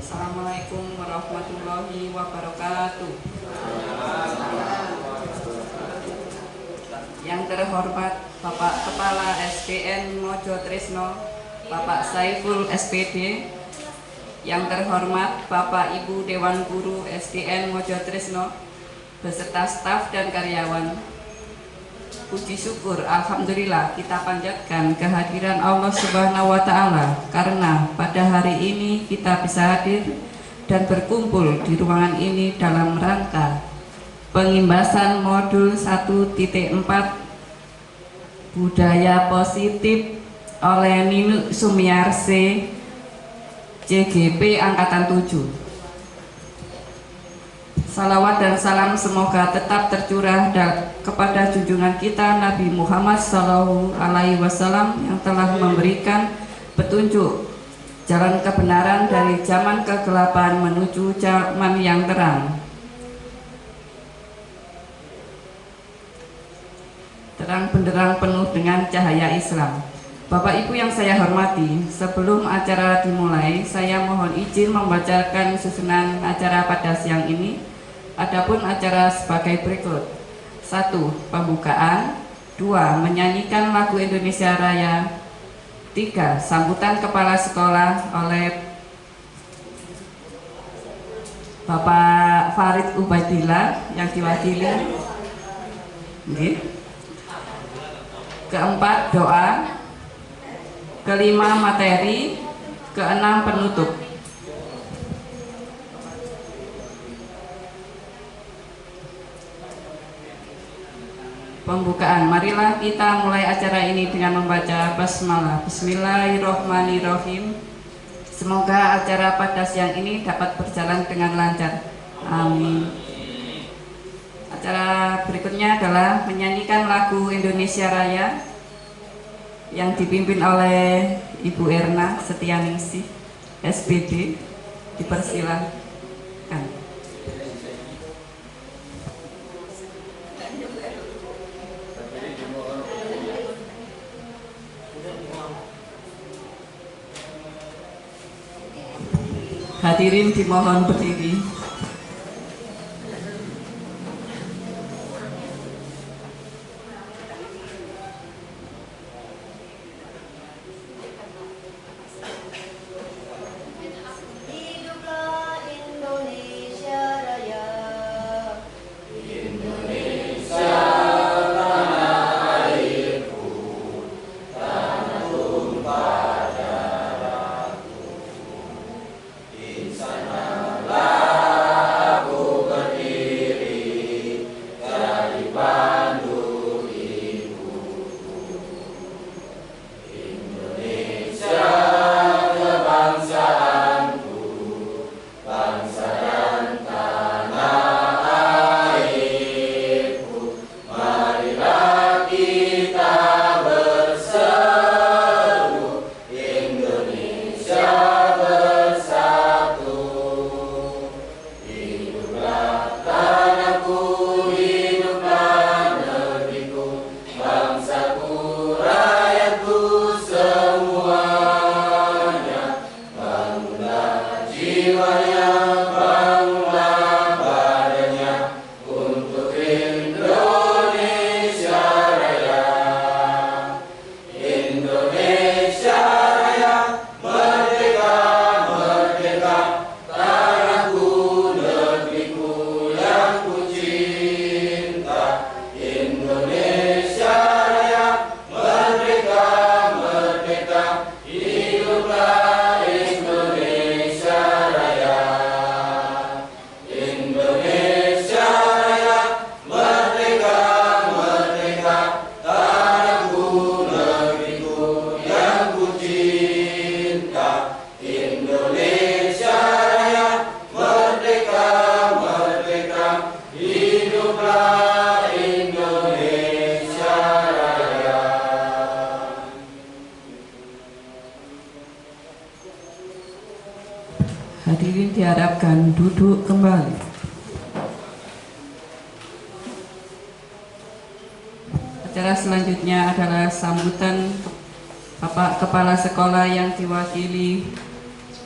Assalamualaikum warahmatullahi wabarakatuh. Yang terhormat Bapak Kepala SDN Mojo Trisno, Bapak Saiful SPD. Yang terhormat Bapak Ibu Dewan Guru SDN Mojo Trisno beserta staf dan karyawan. Puji syukur, alhamdulillah kita panjatkan kehadiran Allah Subhanahu wa Ta'ala, karena pada hari ini kita bisa hadir dan berkumpul di ruangan ini dalam rangka pengimbasan modul 1.4 budaya positif oleh Ninu Sumiarse CGP Angkatan 7. Salawat dan salam semoga tetap tercurah kepada junjungan kita Nabi Muhammad SAW yang telah memberikan petunjuk jalan kebenaran dari zaman kegelapan menuju zaman yang terang. Terang benderang penuh dengan cahaya Islam. Bapak Ibu yang saya hormati, sebelum acara dimulai, saya mohon izin membacakan susunan acara pada siang ini. Adapun acara sebagai berikut: 1. Pembukaan. 2. Menyanyikan lagu Indonesia Raya. 3. Sambutan kepala sekolah oleh Bapak Farid Ubaidillah yang diwakili. Keempat, doa. Kelima, materi. Keenam, penutup. Pembukaan. Marilah kita mulai acara ini dengan membaca basmalah. Bismillahirrohmanirrohim. Semoga acara pada siang ini dapat berjalan dengan lancar. Amin. Acara berikutnya adalah menyanyikan lagu Indonesia Raya yang dipimpin oleh Ibu Erna Setianingsih SPD. Dipersilahkan. Hadirin dimohon berdiri. Hiduplah Indonesia Raya. Hadirin diharapkan duduk kembali. Acara selanjutnya adalah sambutan Bapak Kepala Sekolah yang diwakili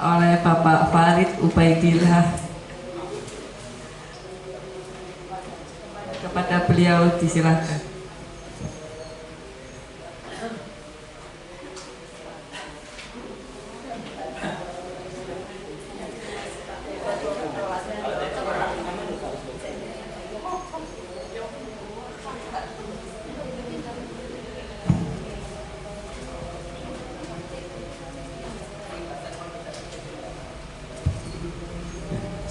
oleh Bapak Farid Ubaidillah. Kepada beliau disilahkan.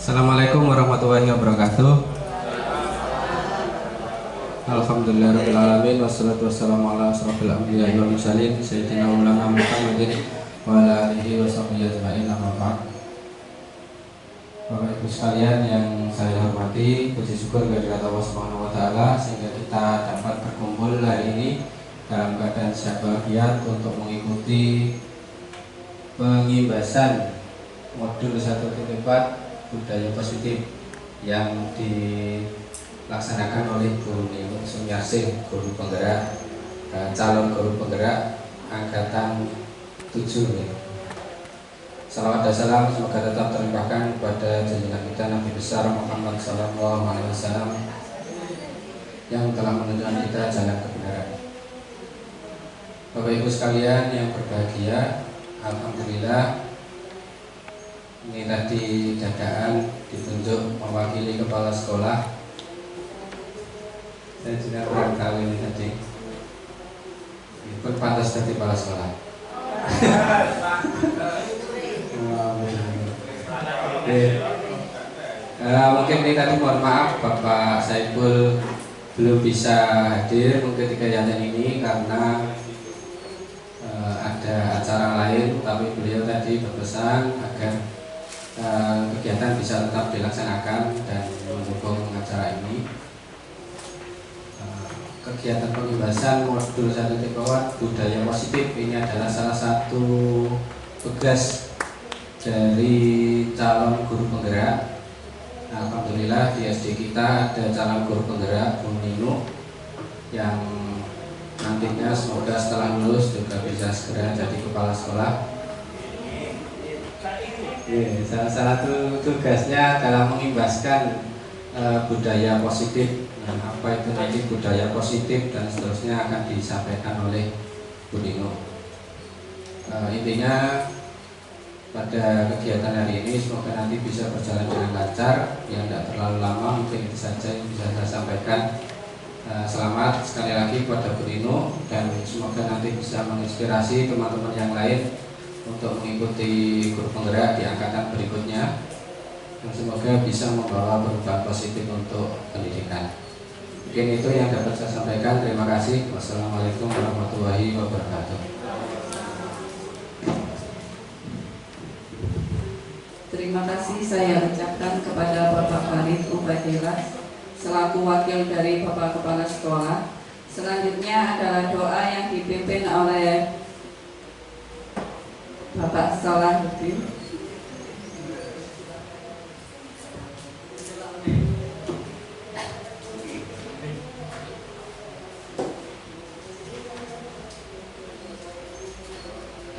Assalamualaikum warahmatullahi wabarakatuh. Alhamdulillahirabbil alamin wassalatu wassalamu ala asrofil anbiya'i wal mursalin sayyidina Maulana Muhammadin wa ala alihi washabbihi ajmain, amma ba'd. Bapak Ibu sekalian yang saya hormati, puji syukur kehadirat Allah Subhanahu wa taala sehingga kita dapat berkumpul hari ini dalam keadaan sehat walafiat untuk mengikuti pengimbasan modul 1.4 budaya positif yang dilaksanakan oleh Guru Nino Sumiarsih, guru penggerak, calon guru penggerak angkatan 7 ya. Salawat dan salam semoga tetap terlimpahkan kepada junjungan kita Nabi besar Muhammad SAW yang telah menunjukkan kita jalan kebenaran. Bapak Ibu sekalian yang berbahagia, alhamdulillah ini tadi dadaan ditunjuk mewakili kepala sekolah. Saya juga kurang tahu ini tadi. Ikut pantas dari kepala sekolah. Mungkin ini tadi mohon maaf Bapak Saiful belum bisa hadir mungkin di kegiatan ini karena ada acara lain, tapi beliau tadi berpesan agar kegiatan bisa tetap dilaksanakan dan mendukung acara ini. Kegiatan pengimbasan modul 1.4 budaya positif ini adalah salah satu tugas dari calon guru penggerak. Alhamdulillah di SD kita ada calon guru penggerak Bu Nino yang nantinya semoga setelah lulus juga bisa segera jadi kepala sekolah. Salah satu tugasnya adalah mengimbaskan budaya positif. Dan apa itu nanti budaya positif dan seterusnya akan disampaikan oleh Bu Nino. Intinya pada kegiatan hari ini semoga nanti bisa berjalan dengan lancar, yang tidak terlalu lama. Mungkin itu saja yang bisa saya sampaikan. Selamat sekali lagi kepada Bu Nino dan semoga nanti bisa menginspirasi teman-teman yang lain untuk mengikuti guru penggerak di angkatan berikutnya, dan semoga bisa membawa perubahan positif untuk pendidikan. Mungkin itu yang dapat saya sampaikan. Terima kasih. Wassalamualaikum warahmatullahi wabarakatuh. Terima kasih saya ucapkan kepada Bapak Farid Ubaidillah selaku wakil dari Bapak Kepala Sekolah. Selanjutnya adalah doa yang dipimpin oleh Bapak Salahuddin.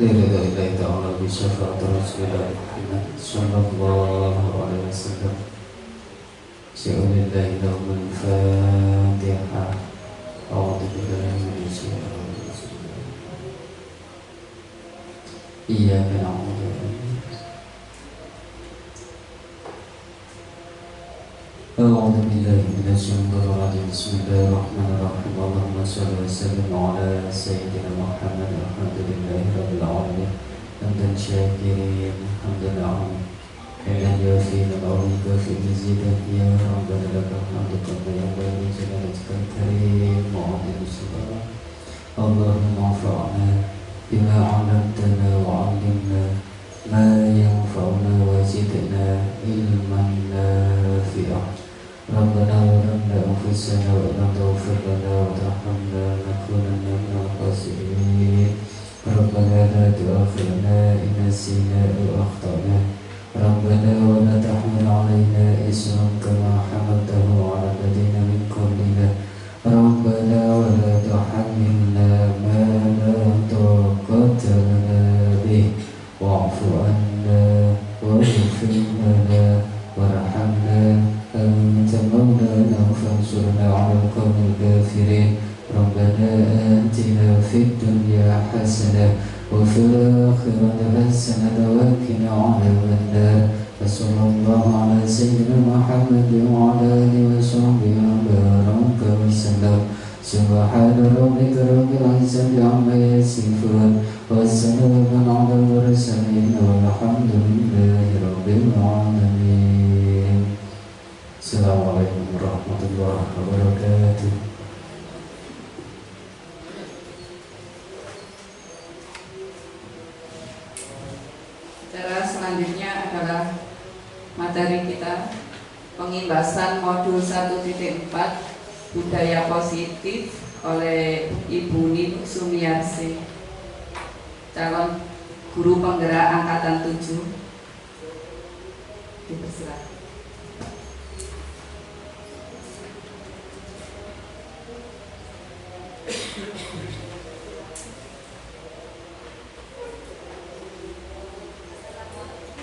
Lillahi ta'ala bi syafa'ati Rasulillah Muhammad sallallahu alaihi wasallam. Syu'ulillahi lahumul Fatihah. A'udzu billahi minasyaitonir rajim. Iyyaka na'budu wa أعوذ بالله من الشيطان الرجيم بسم الله الرحمن الرحيم اللهم صل وسلم على سيدنا محمد الحمد لله رب العالمين حمدا شاكرين حمدا عظيما حمدا يوفي نعمه وفي مزيدا يا ربنا لك الحمد كما ينبغي لجلالتك الكريم وعظيم سلطانك اللهم انفعنا بما علمتنا وعلمنا ما ينفعنا وزدنا علما نافعا ربنا ظلمنا أنفسنا وإن لم تغفر لنا وترحمنا لنكونن من الخاسرين ربنا لا تؤاخذنا إن نسينا أو أخطأنا ربنا ولا تحمل علينا إصرا كما حملته على الذين من قبلنا ربنا ولا تحملنا ما لا طاقة لنا به واعف عنا واغفر لنا وارحمنا أنت مولانا فانصرنا على القوم الكافرين ربنا آتنا في الدنيا حسنة وفي الآخرة حسنة وقنا عذاب النار وصلى الله على سيدنا محمد وعلى آله وصحبه وبارك وسلم سبحان ربك رب العزة عما يصفون والسلام على المرسلين والحمد لله رب العالمين. Assalamualaikum warahmatullahi wabarakatuh. Cara selanjutnya adalah materi kita pengimbasan modul 1.4 budaya positif oleh Ibu Nin Sumiarsi, calon guru penggerak angkatan 7. Dipersilakan.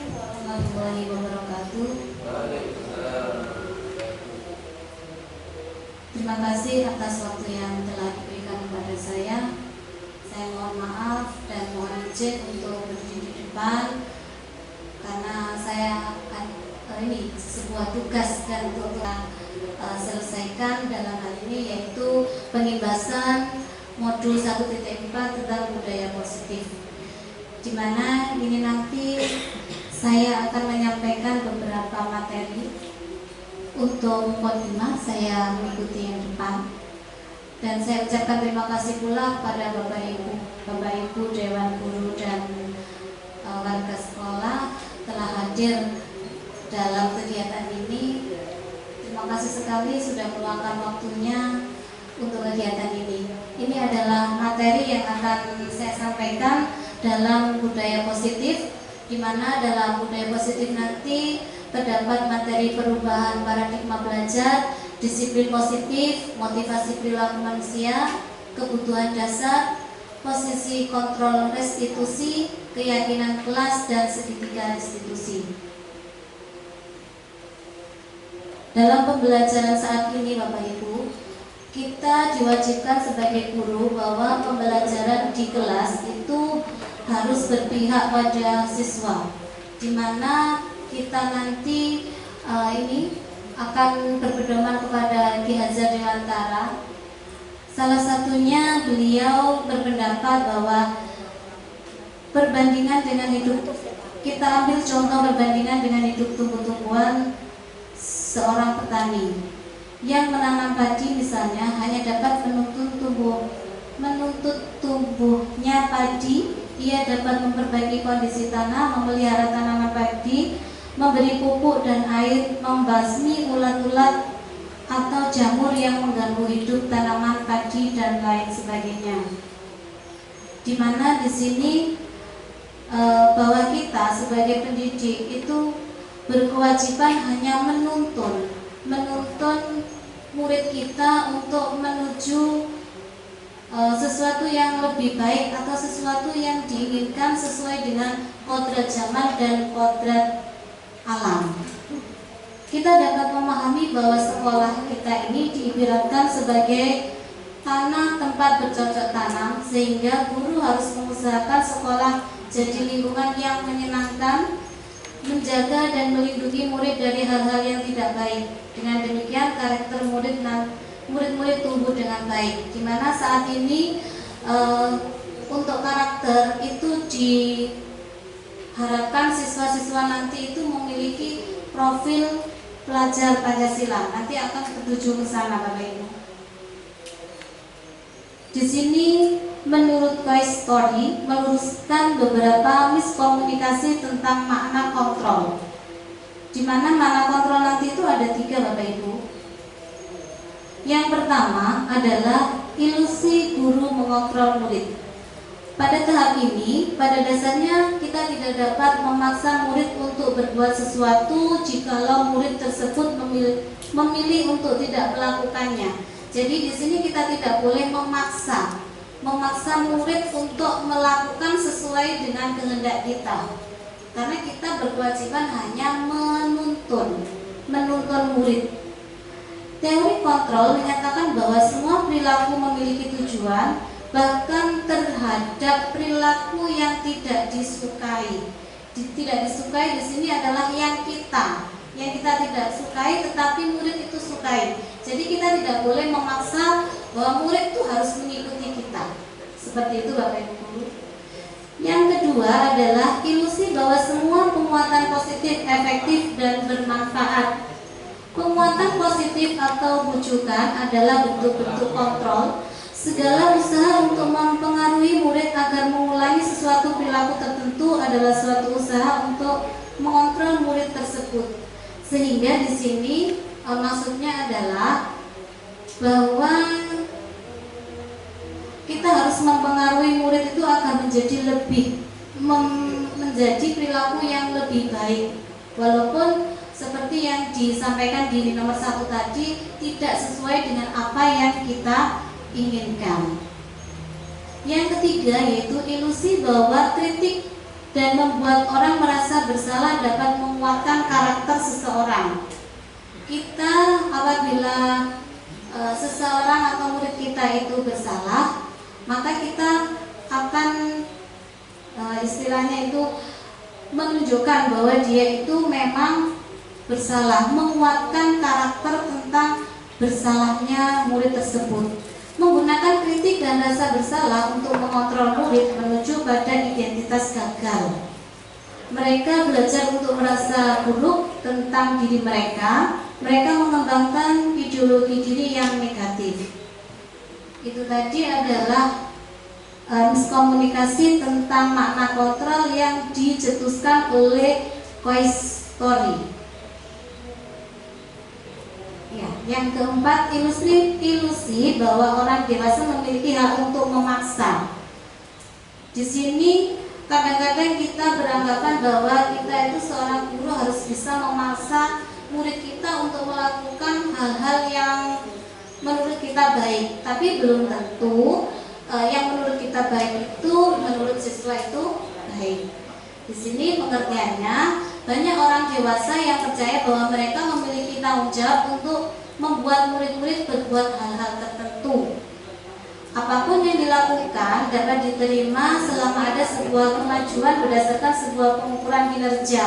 Warahmatullahi wabarakatuh. Terima kasih atas waktu yang telah diberikan kepada saya. Saya mohon maaf dan mohon izin untuk berdiri di depan karena saya akan ini sebuah tugas dan untuk selesaikan dalam hal ini yaitu pengimbasan modul 1.4 tentang budaya positif, di mana ini nanti saya akan menyampaikan beberapa materi. Untuk mukadimah saya mengikuti yang depan, dan saya ucapkan terima kasih pula kepada Bapak Ibu Dewan Guru dan warga sekolah telah hadir dalam kegiatan ini. Terima kasih sekali sudah meluangkan waktunya untuk kegiatan ini. Ini adalah materi yang akan saya sampaikan dalam budaya positif, di mana dalam budaya positif nanti terdapat materi perubahan paradigma belajar, disiplin positif, motivasi perilaku manusia, kebutuhan dasar, posisi kontrol restitusi, keyakinan kelas, dan segitiga restitusi. Dalam pembelajaran saat ini Bapak Ibu, kita diwajibkan sebagai guru bahwa pembelajaran di kelas itu harus berpihak pada siswa, di mana kita nanti ini akan berpedoman kepada Ki Hajar Dewantara. Salah satunya beliau berpendapat bahwa perbandingan dengan hidup, kita ambil contoh perbandingan dengan hidup tumbuh-tumbuhan seorang petani yang menanam padi misalnya hanya dapat menuntut tumbuhnya padi. Ia dapat memperbaiki kondisi tanah, memelihara tanaman padi, memberi pupuk dan air, membasmi ulat-ulat atau jamur yang mengganggu hidup tanaman padi dan lain sebagainya. Di mana di sini bahwa kita sebagai pendidik itu berkewajiban hanya menuntun murid kita untuk menuju sesuatu yang lebih baik atau sesuatu yang diinginkan sesuai dengan kodrat zaman dan kodrat alam. Kita dapat memahami bahwa sekolah kita ini diibaratkan sebagai tanah tempat bercocok tanam, sehingga guru harus mengusahakan sekolah jadi lingkungan yang menyenangkan, menjaga dan melindungi murid dari hal-hal yang tidak baik. Dengan demikian karakter murid-murid tumbuh dengan baik, di mana saat ini untuk karakter itu diharapkan siswa-siswa nanti itu memiliki profil pelajar Pancasila. Nanti akan tertuju ke sana Bapak Ibu. Di sini menurut Case Story meluruskan beberapa miskomunikasi tentang makna kontrol, di mana makna kontrol nanti itu ada 3 Bapak Ibu. Yang pertama adalah ilusi guru mengontrol murid. Pada tahap ini, pada dasarnya kita tidak dapat memaksa murid untuk berbuat sesuatu jikalau murid tersebut memilih untuk tidak melakukannya. Jadi di sini kita tidak boleh memaksa murid untuk melakukan sesuai dengan kehendak kita. karena kita berkewajiban hanya menuntun murid. Teori kontrol menyatakan bahwa semua perilaku memiliki tujuan, bahkan terhadap perilaku yang tidak disukai. Tidak disukai di sini adalah yang kita tidak sukai, tetapi murid itu sukai. Jadi kita tidak boleh memaksa bahwa murid itu harus mengikuti kita. Seperti itu Bapak Ibu Guru. Yang kedua adalah ilusi bahwa semua penguatan positif efektif dan bermanfaat. Penguatan positif atau bujukan adalah bentuk-bentuk kontrol. Segala usaha untuk mempengaruhi murid agar mengulangi sesuatu perilaku tertentu adalah suatu usaha untuk mengontrol murid tersebut. Sehingga di sini maksudnya adalah bahwa kita harus mempengaruhi murid itu agar menjadi perilaku yang lebih baik, walaupun seperti yang disampaikan di nomor 1 tadi tidak sesuai dengan apa yang kita inginkan. Yang ketiga yaitu ilusi bahwa kritik dan membuat orang merasa bersalah dapat menguatkan karakter seseorang. Kita apabila seseorang atau murid kita itu bersalah, maka kita akan istilahnya itu menunjukkan bahwa dia itu memang bersalah, menguatkan karakter tentang bersalahnya murid tersebut. Menggunakan kritik dan rasa bersalah untuk mengontrol murid menuju pada identitas gagal. Mereka belajar untuk merasa buruk tentang diri mereka. Mereka mengembangkan ideologi diri yang negatif. Itu tadi adalah miskomunikasi tentang makna kontrol yang dicetuskan oleh Koistori. Ya, yang keempat, ilusi bahwa orang dewasa memiliki hak untuk memaksa. Di sini kadang-kadang kita beranggapan bahwa kita itu seorang guru harus bisa memaksa murid kita untuk melakukan hal-hal yang menurut kita baik, tapi belum tentu yang menurut kita baik itu menurut siswa itu baik. Di sini pengertiannya, banyak orang dewasa yang percaya bahwa mereka memiliki tanggung jawab untuk membuat murid-murid berbuat hal-hal tertentu. Apapun yang dilakukan dapat diterima selama ada sebuah kemajuan berdasarkan sebuah pengukuran kinerja.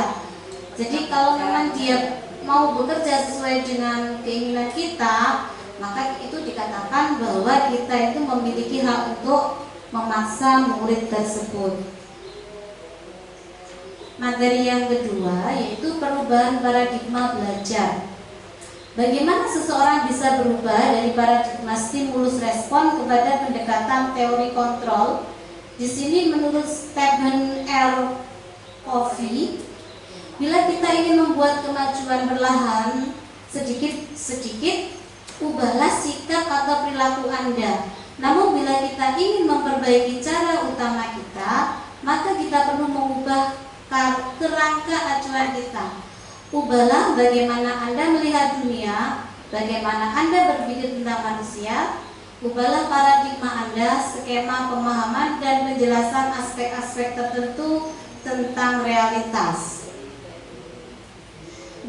Jadi kalau memang dia mau bekerja sesuai dengan keinginan kita, maka itu dikatakan bahwa kita itu memiliki hak untuk memaksa murid tersebut. Materi yang kedua yaitu perubahan paradigma belajar. Bagaimana seseorang bisa berubah dari paradigma stimulus respon kepada pendekatan teori kontrol? Di sini menurut Stephen R. Covey, bila kita ingin membuat kemajuan perlahan sedikit-sedikit, ubahlah sikap atau perilaku Anda. Namun bila kita ingin memperbaiki cara utama kita, maka kita perlu mengubah kerangka acuan kita. Ubahlah bagaimana Anda melihat dunia, bagaimana Anda berpikir tentang manusia. Ubahlah paradigma Anda, skema pemahaman dan penjelasan aspek-aspek tertentu tentang realitas.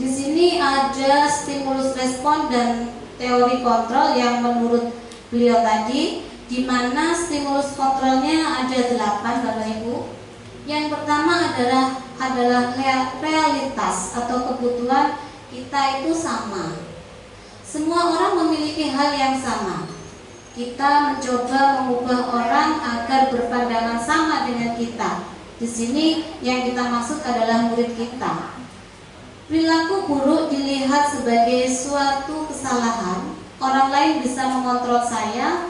Di sini ada stimulus respon dan teori kontrol yang menurut beliau tadi, di mana stimulus kontrolnya ada 8 Bapak Ibu. Yang pertama adalah realitas atau kebutuhan kita itu sama. Semua orang memiliki hal yang sama. Kita mencoba mengubah orang agar berpandangan sama dengan kita. Di sini yang kita maksud adalah murid kita. Perilaku buruk dilihat sebagai suatu kesalahan. Orang lain bisa mengontrol saya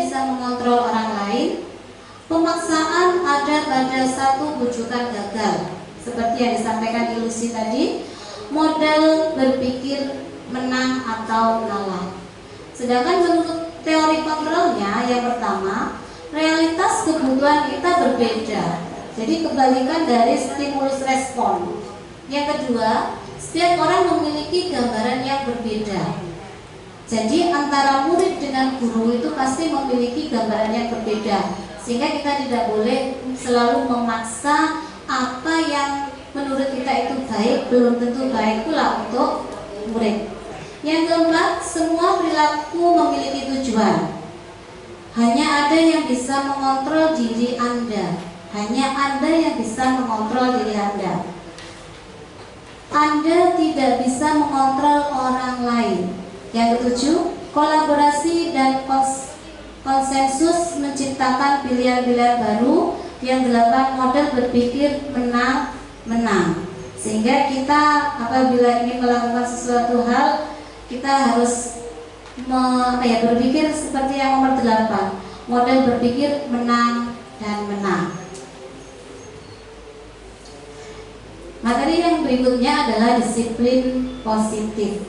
bisa mengontrol orang lain. Pemaksaan ada pada satu bujukan gagal, seperti yang disampaikan ilusi tadi, model berpikir menang atau kalah. Sedangkan menurut teori kontrolnya, yang pertama, realitas kebutuhan kita berbeda. Jadi kebalikan dari stimulus respon. Yang kedua, setiap orang memiliki gambaran yang berbeda. Jadi antara murid dengan guru itu pasti memiliki gambaran yang berbeda. Sehingga kita tidak boleh selalu memaksa apa yang menurut kita itu baik, belum tentu baik pula untuk murid. Yang keempat, semua perilaku memiliki tujuan. Hanya ada yang bisa mengontrol diri Anda. Hanya Anda yang bisa mengontrol diri Anda. Anda tidak bisa mengontrol orang lain. Yang ketujuh, kolaborasi dan konsensus menciptakan pilihan-pilihan baru. Yang delapan, model berpikir menang-menang. Sehingga kita apabila ingin melakukan sesuatu hal, kita harus berpikir seperti yang nomor 8, model berpikir menang dan menang. Materi yang berikutnya adalah disiplin positif.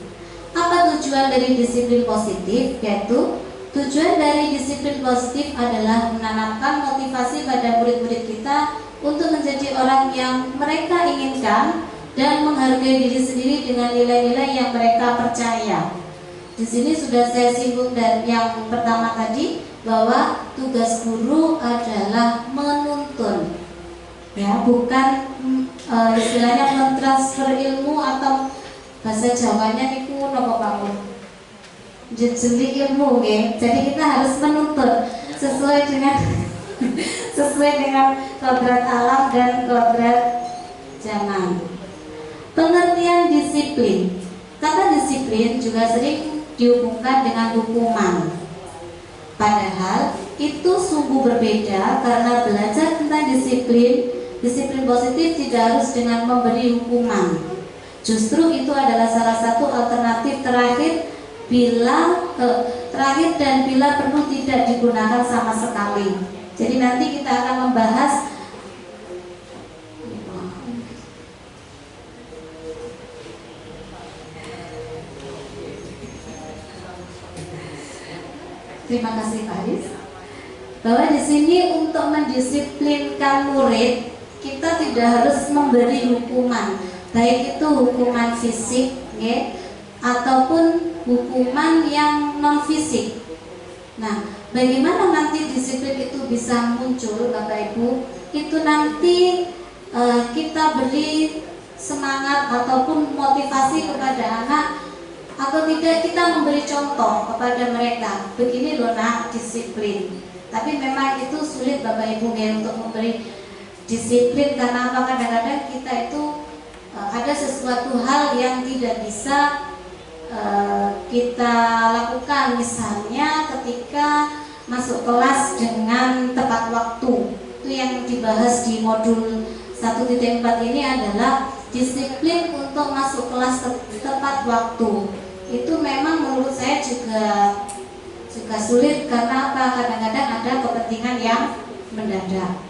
Apa tujuan dari disiplin positif? Yaitu tujuan dari disiplin positif adalah menanamkan motivasi pada murid-murid kita untuk menjadi orang yang mereka inginkan dan menghargai diri sendiri dengan nilai-nilai yang mereka percaya. Di sini sudah saya singgung dan yang pertama tadi bahwa tugas guru adalah menuntun, ya, bukan istilahnya mentransfer ilmu atau bahasa Jawanya niku napa bangun jeli ilmu, ya. Jadi kita harus menuntun sesuai dengan kodrat alam dan kodrat zaman. Pengertian disiplin. Kata disiplin juga sering dihubungkan dengan hukuman. Padahal itu sungguh berbeda karena belajar tentang disiplin positif tidak harus dengan memberi hukuman. Justru itu adalah salah satu alternatif terakhir dan bila perlu tidak digunakan sama sekali. Jadi nanti kita akan membahas terima kasih Pak Haris. Bahwa di sini untuk mendisiplinkan murid kita tidak harus memberi hukuman, baik itu hukuman fisik, ya, ataupun hukuman yang non fisik. Nah, bagaimana nanti disiplin itu bisa muncul, Bapak Ibu? Itu nanti kita beri semangat ataupun motivasi kepada anak, atau tidak kita memberi contoh kepada mereka. Begini loh nak, disiplin. Tapi memang itu sulit Bapak Ibu ya untuk memberi disiplin karena apa? Kadang-kadang kita itu ada sesuatu hal yang tidak bisa kita lakukan, misalnya ketika masuk kelas dengan tepat waktu. Itu yang dibahas di modul 1.4 ini adalah disiplin untuk masuk kelas tepat waktu. Itu memang menurut saya juga sulit karena apa? Kadang-kadang ada kepentingan yang mendadak.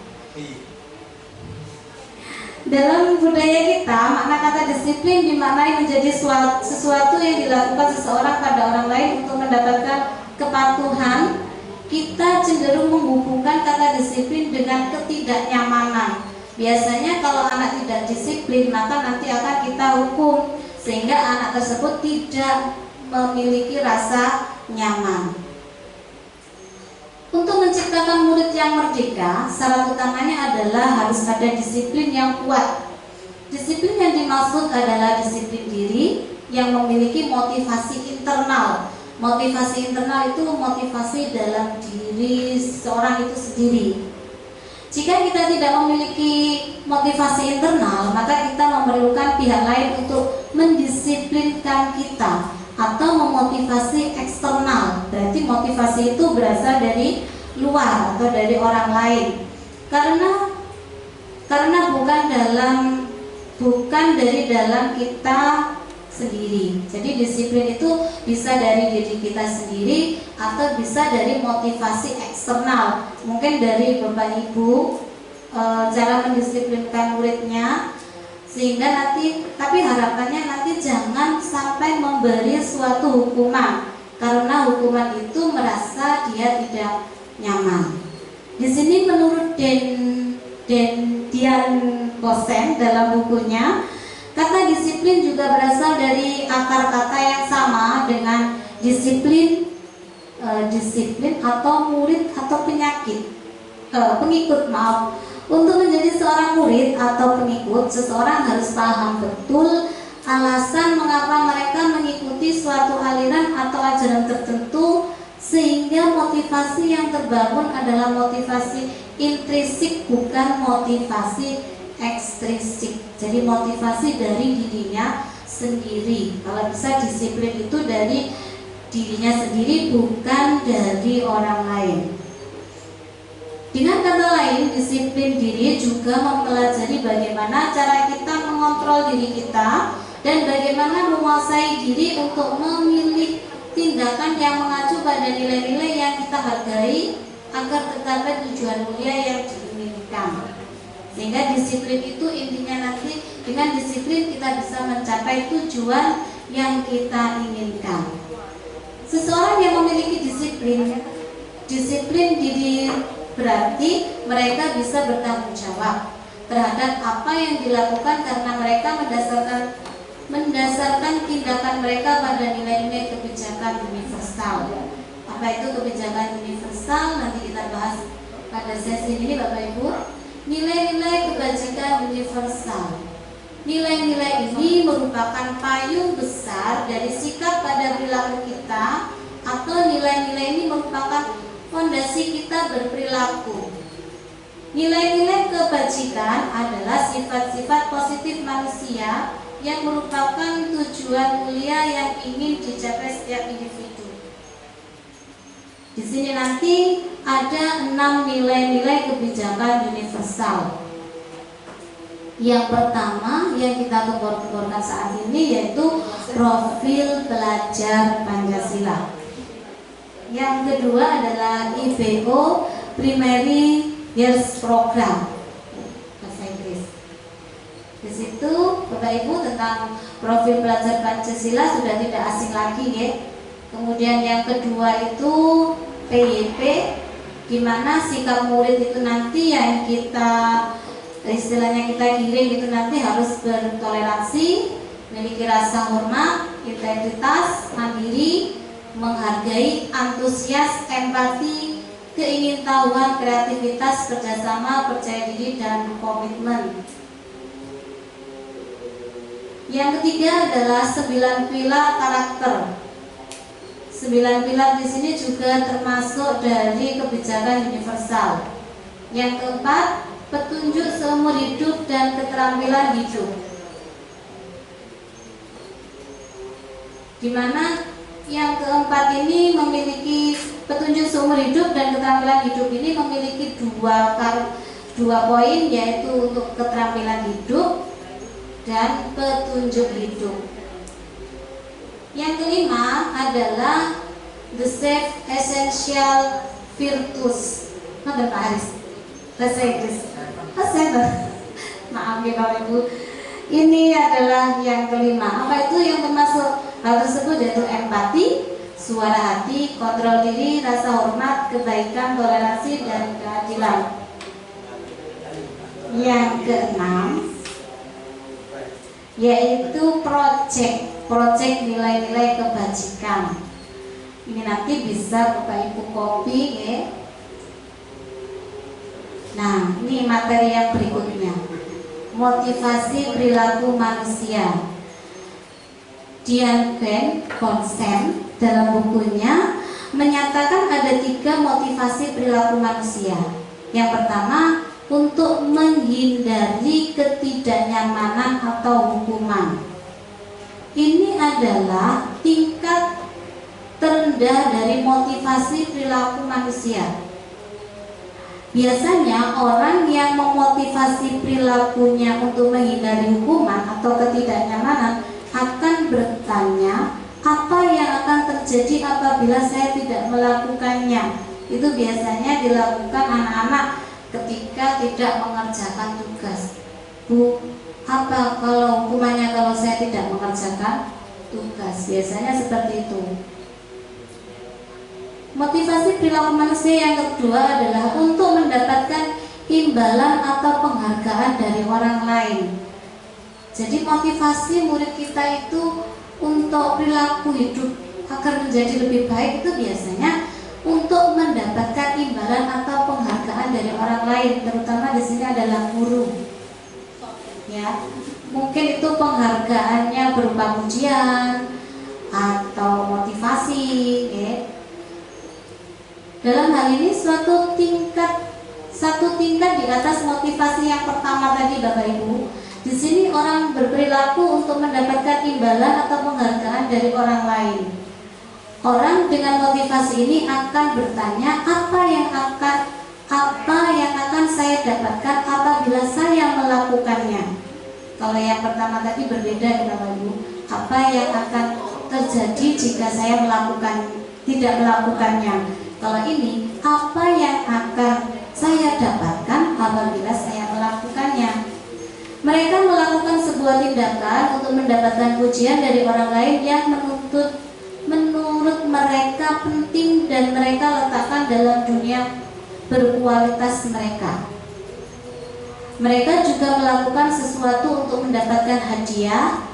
Dalam budaya kita, makna kata disiplin dimaknai menjadi sesuatu yang dilakukan seseorang pada orang lain untuk mendapatkan kepatuhan. Kita cenderung menghubungkan kata disiplin dengan ketidaknyamanan. Biasanya kalau anak tidak disiplin, maka nanti akan kita hukum sehingga anak tersebut tidak memiliki rasa nyaman. Untuk menciptakan murid yang merdeka, syarat utamanya adalah harus ada disiplin yang kuat. Disiplin yang dimaksud adalah disiplin diri yang memiliki motivasi internal. Motivasi internal itu motivasi dalam diri seorang itu sendiri. Jika kita tidak memiliki motivasi internal, maka kita memerlukan pihak lain untuk mendisiplinkan kita atau memotivasi eksternal. Berarti motivasi itu berasal dari luar atau dari orang lain. Karena bukan dari dalam kita sendiri. Jadi disiplin itu bisa dari diri kita sendiri atau bisa dari motivasi eksternal. Mungkin dari Bapak Ibu cara mendisiplinkan muridnya, sehingga nanti, tapi harapannya nanti jangan sampai memberi suatu hukuman karena hukuman itu merasa dia tidak nyaman. Di sini menurut Dian Kosen dalam bukunya, kata disiplin juga berasal dari akar kata yang sama dengan disiplin atau murid atau pengikut. Untuk menjadi seorang murid atau pengikut, seseorang harus paham betul alasan mengapa mereka mengikuti suatu aliran atau ajaran tertentu, sehingga motivasi yang terbangun adalah motivasi intrinsik, bukan motivasi ekstrinsik. Jadi motivasi dari dirinya sendiri. Kalau bisa, disiplin itu dari dirinya sendiri, bukan dari orang lain. Dengan kata lain, disiplin diri juga mempelajari bagaimana cara kita mengontrol diri kita dan bagaimana menguasai diri untuk memilih tindakan yang mengacu pada nilai-nilai yang kita hargai agar tercapai tujuan mulia yang diinginkan. Sehingga disiplin itu intinya nanti dengan disiplin kita bisa mencapai tujuan yang kita inginkan. Seseorang yang memiliki disiplin diri berarti mereka bisa bertanggung jawab terhadap apa yang dilakukan karena mereka mendasarkan tindakan mereka pada nilai-nilai kebijakan universal. Apa itu kebijakan universal? Nanti kita bahas pada sesi ini, Bapak Ibu. Nilai-nilai kebajikan universal. Nilai-nilai ini merupakan payung besar dari sikap pada perilaku kita, atau nilai-nilai ini merupakan fondasi kita berperilaku. Nilai-nilai kebajikan adalah sifat-sifat positif manusia yang merupakan tujuan mulia yang ingin dicapai setiap individu. Di sini nanti ada 6 nilai-nilai kebijakan universal. Yang pertama yang kita gembor-gemborkan saat ini yaitu profil pelajar Pancasila. Yang kedua adalah IPO, Primary Years Program, bahasa Inggris. Di situ Bapak Ibu tentang profil pelajar Pancasila sudah tidak asing lagi ya. Kemudian yang kedua itu PYP, di mana sikap murid itu nanti yang kita istilahnya kita giring itu nanti harus bertoleransi, memiliki rasa hormat, integritas, mandiri, menghargai, antusias, empati, keingintahuan, kreativitas, kerjasama, percaya diri, dan komitmen. Yang ketiga adalah 9 pilar karakter. 9 pilar di sini juga termasuk dari kebijakan universal. Yang keempat, petunjuk seumur hidup dan keterampilan hidup. Di mana yang keempat ini memiliki petunjuk seumur hidup dan keterampilan hidup ini memiliki dua poin, yaitu untuk keterampilan hidup dan petunjuk hidup. Yang kelima adalah the safe essential virtues. Mana Pak Haris? Bahasa Inggris. Maaf ya Bapak Ibu. Ini adalah yang kelima. Apa itu yang termasuk hal tersebut? Yaitu empati, suara hati, kontrol diri, rasa hormat, kebaikan, toleransi, dan keadilan. Yang keenam yaitu project nilai-nilai kebajikan. Ini nanti bisa Bapak Ibu copy ya. Nah, ini materi yang berikutnya. Motivasi perilaku manusia. Dian Van Consent dalam bukunya menyatakan ada 3 motivasi perilaku manusia. Yang pertama, untuk menghindari ketidaknyamanan atau hukuman. Ini adalah tingkat terendah dari motivasi perilaku manusia. Biasanya orang yang memotivasi perilakunya untuk menghindari hukuman atau ketidaknyamanan akan bertanya, apa yang akan terjadi apabila saya tidak melakukannya. Itu biasanya dilakukan anak-anak ketika tidak mengerjakan tugas. Bu, apa kalau hukumannya kalau saya tidak mengerjakan tugas? Biasanya seperti itu. Motivasi perilaku manusia yang kedua adalah untuk mendapatkan imbalan atau penghargaan dari orang lain. Jadi motivasi murid kita itu untuk perilaku hidup agar menjadi lebih baik itu biasanya untuk mendapatkan imbalan atau penghargaan dari orang lain, terutama di sini adalah guru. Ya, mungkin itu penghargaannya berupa pujian atau motivasi. Ya. Dalam hal ini satu tingkat di atas motivasi yang pertama tadi, Bapak Ibu. Di sini orang berperilaku untuk mendapatkan imbalan atau penghargaan dari orang lain. Orang dengan motivasi ini akan bertanya apa yang akan saya dapatkan apabila saya melakukannya. Kalau yang pertama tadi berbeda ya Bapak Ibu. Apa yang akan terjadi jika saya tidak melakukannya? Kalau ini, apa yang akan saya dapatkan apabila saya melakukannya? Mereka melakukan sebuah tindakan untuk mendapatkan pujian dari orang lain yang menurut mereka penting dan mereka letakkan dalam dunia berkualitas mereka. Mereka juga melakukan sesuatu untuk mendapatkan hadiah,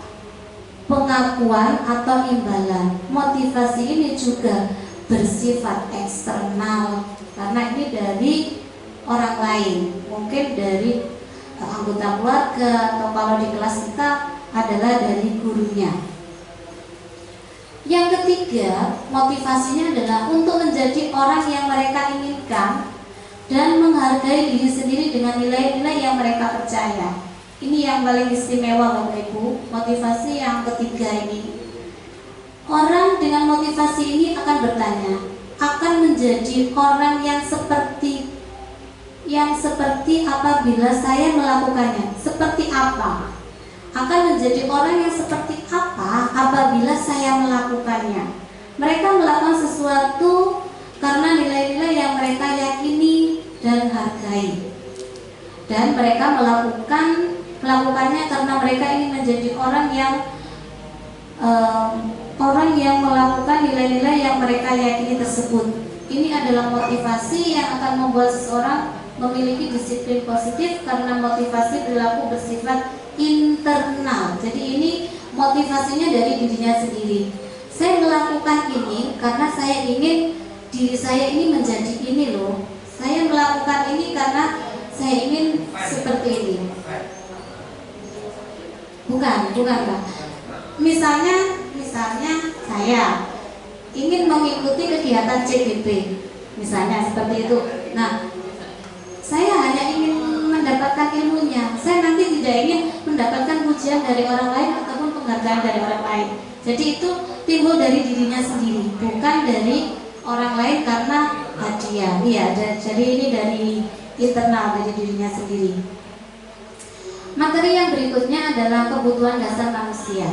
pengakuan atau imbalan. Motivasi ini juga bersifat eksternal karena ini dari orang lain, mungkin dari anggota keluarga atau kalau di kelas kita adalah dari gurunya. Yang ketiga, motivasinya adalah untuk menjadi orang yang mereka inginkan dan menghargai diri sendiri dengan nilai-nilai yang mereka percaya. Ini yang paling istimewa Bapak Ibu, motivasi yang ketiga ini. Orang dengan motivasi ini akan bertanya, akan menjadi orang yang seperti apabila saya melakukannya. Seperti apa? Akan menjadi orang yang seperti apa apabila saya melakukannya. Mereka melakukan sesuatu karena nilai-nilai yang mereka yakini dan hargai. Dan mereka melakukannya karena mereka ingin menjadi orang yang melakukan nilai-nilai yang mereka yakini tersebut. Ini adalah motivasi yang akan membuat seseorang memiliki disiplin positif karena motivasi perilaku bersifat internal. Jadi ini motivasinya dari dirinya sendiri. Saya melakukan ini karena saya ingin diri saya ini menjadi ini loh. Saya melakukan ini karena saya ingin seperti ini. Bukan Pak. Misalnya saya ingin mengikuti kegiatan CGP, misalnya seperti itu. Nah, saya hanya ingin mendapatkan ilmunya. Saya nanti tidak ingin mendapatkan pujian dari orang lain ataupun penghargaan dari orang lain. Jadi itu timbul dari dirinya sendiri, bukan dari orang lain karena hadiah. Iya, jadi ini dari internal, dari dirinya sendiri. Materi yang berikutnya adalah kebutuhan dasar manusia.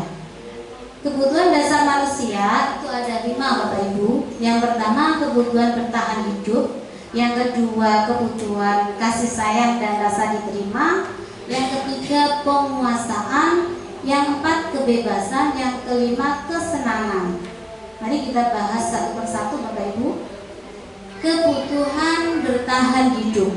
Kebutuhan dasar manusia itu ada 5 Bapak Ibu. Yang pertama kebutuhan bertahan hidup, yang kedua kebutuhan kasih sayang dan rasa diterima, yang ketiga penguasaan, yang keempat kebebasan, yang kelima kesenangan. Mari kita bahas satu persatu Bapak Ibu. Kebutuhan bertahan hidup.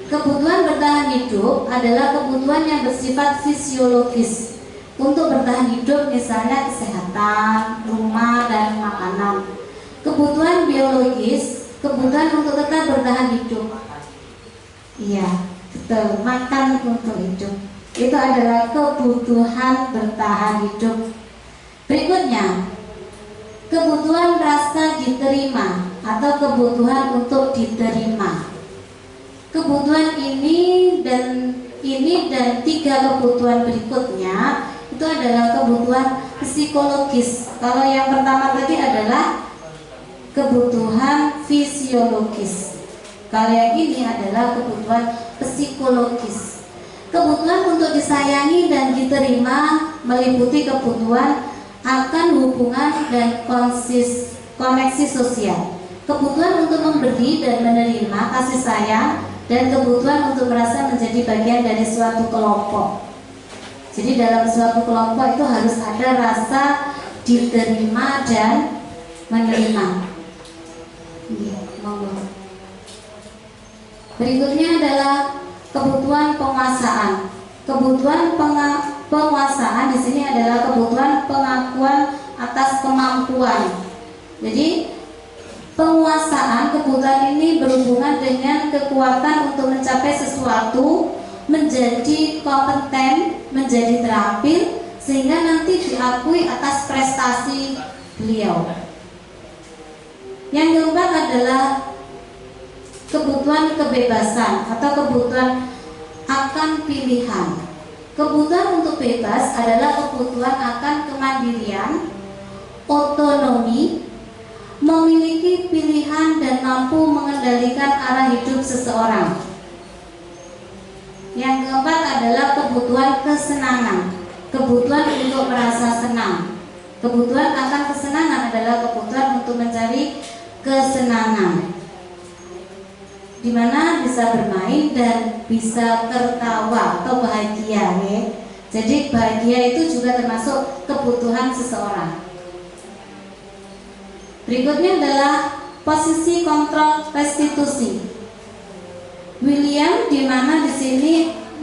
Kebutuhan bertahan hidup adalah kebutuhan yang bersifat fisiologis. Untuk bertahan hidup misalnya kesehatan, rumah, dan makanan. Kebutuhan biologis, kebutuhan untuk tetap bertahan hidup. Iya, betul, makan untuk hidup. Itu adalah kebutuhan bertahan hidup. Berikutnya, kebutuhan rasa diterima atau kebutuhan untuk diterima. Kebutuhan ini dan 3 kebutuhan berikutnya itu adalah kebutuhan psikologis. Kalau yang pertama tadi adalah kebutuhan fisiologis. Kalau yang ini adalah kebutuhan psikologis. Kebutuhan untuk disayangi dan diterima meliputi kebutuhan akan hubungan dan koneksi sosial. Kebutuhan untuk memberi dan menerima kasih sayang, dan kebutuhan untuk merasa menjadi bagian dari suatu kelompok. Jadi dalam suatu kelompok itu harus ada rasa diterima dan menerima. Berikutnya adalah kebutuhan penguasaan. Kebutuhan penguasaan di sini adalah kebutuhan pengakuan atas kemampuan. Jadi Penguasaan kebutuhan ini berhubungan dengan kekuatan untuk mencapai sesuatu, menjadi kompeten, menjadi terampil, sehingga nanti diakui atas prestasi beliau. Yang keempat adalah kebutuhan kebebasan atau kebutuhan akan pilihan. Kebutuhan untuk bebas adalah kebutuhan akan kemandirian, otonomi, memiliki pilihan dan mampu mengendalikan arah hidup seseorang. Yang keempat adalah kebutuhan kesenangan, kebutuhan untuk merasa senang. Kebutuhan akan kesenangan adalah kebutuhan untuk mencari kesenangan, di mana bisa bermain dan bisa tertawa atau bahagia, ya. Jadi bahagia itu juga termasuk kebutuhan seseorang. Berikutnya adalah posisi kontrol restitusi. William di mana di sini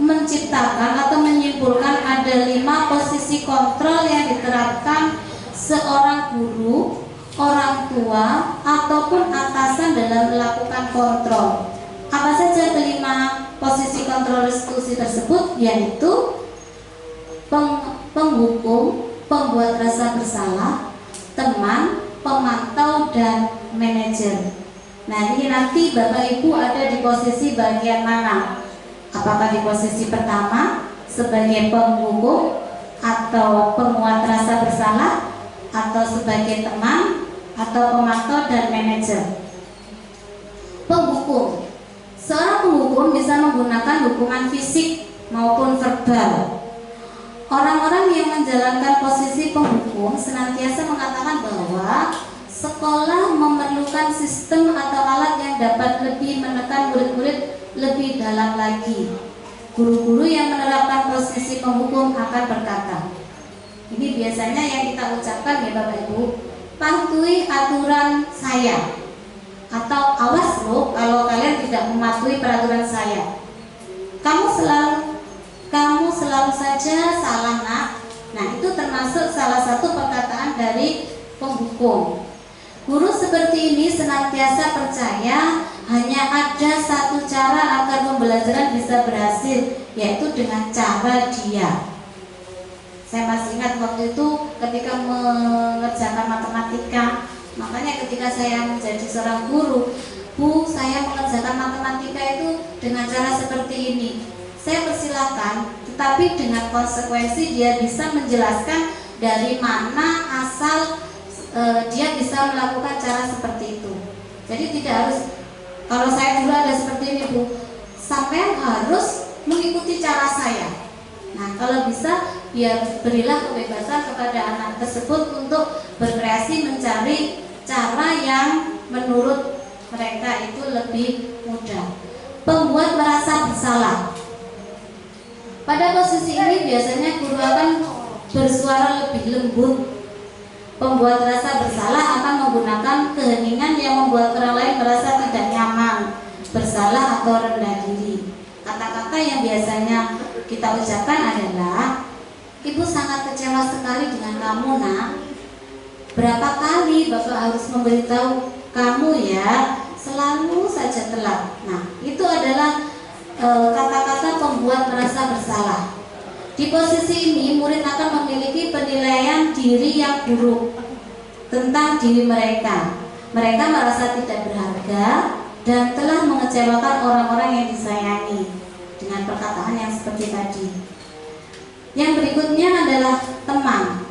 menciptakan atau menyimpulkan ada 5 posisi kontrol yang diterapkan seorang guru, orang tua, ataupun atasan dalam melakukan kontrol. Apa saja kelima posisi kontrol restitusi tersebut? Yaitu penghukum, pembuat rasa bersalah, teman, pemantau, dan manajer. Nah, ini nanti Bapak Ibu ada di posisi bagian mana? Apakah di posisi pertama sebagai penghukum atau penguat rasa bersalah, atau sebagai teman, atau pemantau dan manajer? Penghukum. Seorang penghukum bisa menggunakan hukuman fisik maupun verbal. Orang-orang yang menjalankan posisi penghukum senantiasa mengatakan bahwa sekolah memerlukan sistem atau alat yang dapat lebih menekan murid-murid lebih dalam lagi. Guru-guru yang menerapkan posisi penghukum akan berkata, ini biasanya yang kita ucapkan, ya Bapak Ibu, patuhi aturan saya, atau awas loh kalau kalian tidak mematuhi peraturan saya. Kamu selalu saja salah, nak. Nah, itu termasuk salah satu perkataan dari penghukum. Guru seperti ini senantiasa percaya hanya ada satu cara agar pembelajaran bisa berhasil, yaitu dengan cara dia. Saya masih ingat waktu itu ketika mengerjakan matematika. Makanya ketika saya menjadi seorang guru, Bu, saya mengerjakan matematika itu dengan cara seperti ini. Saya persilahkan, tetapi dengan konsekuensi dia bisa menjelaskan dari mana asal dia bisa melakukan cara seperti itu. Jadi tidak harus, kalau saya dulu ada seperti ini, Bu, sampai harus mengikuti cara saya. Nah, kalau bisa berilah kebebasan kepada anak tersebut untuk berkreasi mencari cara yang menurut mereka itu lebih mudah. Pembuat merasa bersalah. Pada posisi ini biasanya guru akan bersuara lebih lembut. Pembuat rasa bersalah akan menggunakan keheningan yang membuat orang lain merasa tidak nyaman, bersalah atau rendah diri. Kata-kata yang biasanya kita ucapkan adalah, Ibu sangat kecewa sekali dengan kamu, nak. Berapa kali Bapak harus memberitahu kamu, ya, selalu saja telat. Nah, itu adalah kata-kata pembuat merasa bersalah. Di posisi ini murid akan memiliki penilaian diri yang buruk tentang diri mereka. Mereka merasa tidak berharga dan telah mengecewakan orang-orang yang disayangi dengan perkataan yang seperti tadi. Yang berikutnya adalah teman.